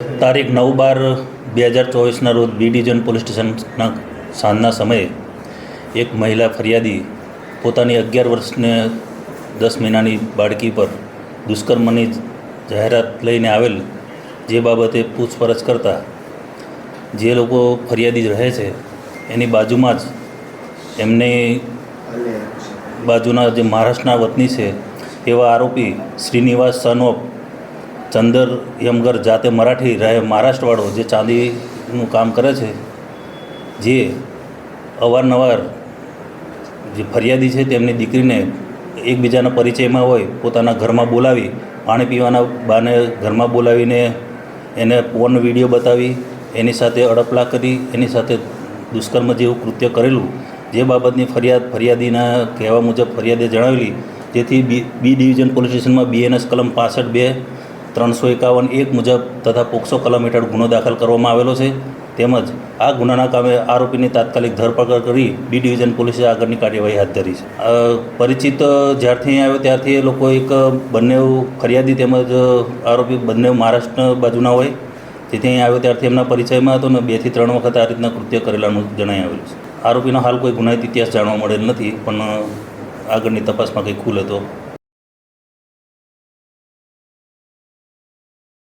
તારીખ 9/12/2024ના રોજ B division police સ્ટેશનના સાંજના સમયે એક મહિલા ફરિયાદી પોતાની 11 વર્ષને 10 મહિનાની બાળકી પર દુષ્કર્મની જાહેરાત લઈને આવેલ, જે બાબતે પૂછપરછ કરતા જે લોકો ફરિયાદી રહે છે એની બાજુમાં જ એમની બાજુના જે મહારાષ્ટ્રના વતની છે એવા આરોપી શ્રીનિવાસ સન ઓફ ચંદર યમગર, જાતે મરાઠી, રહે મહારાષ્ટ્રવાળો, જે ચાંદીનું કામ કરે છે, જે અવારનવાર જે ફરિયાદી છે તેમની દીકરીને એકબીજાના પરિચયમાં હોય પોતાના ઘરમાં બોલાવી, પાણી પીવાના બહાને ઘરમાં બોલાવીને એને પોર્ન વિડીયો બતાવી, એની સાથે અડપલા કરી, એની સાથે દુષ્કર્મ જેવું કૃત્ય કરેલું, જે બાબતની ફરિયાદીના કહેવા મુજબ ફરિયાદે જણાવેલી, જેથી બી ડિવિઝન પોલીસ સ્ટેશનમાં BNS કલમ 65(2), 351(1) મુજબ તથા પોક્સો કલમ હેઠળ ગુનો દાખલ કરવામાં આવેલો છે. તેમજ આ ગુનાના કામે આરોપીની તાત્કાલિક ધરપકડ કરી બી ડિવિઝન પોલીસે આગળની કાર્યવાહી હાથ ધરી છે. પરિચિત જ્યારથી અહીં આવ્યો ત્યારથી એ લોકો બંને ફરિયાદી તેમજ આરોપી બંને મહારાષ્ટ્ર બાજુના હોય, જેથી અહીં આવ્યો ત્યારથી એમના પરિચયમાં હતો ને 2 થી 3 વખત આ રીતના કૃત્ય કરેલાનું જણાઈ આવેલું છે. આરોપીનો હાલ કોઈ ગુનાહિત ઇતિહાસ જાણવા મળેલ નથી, પણ આગળની તપાસમાં કંઈ ખુલે તો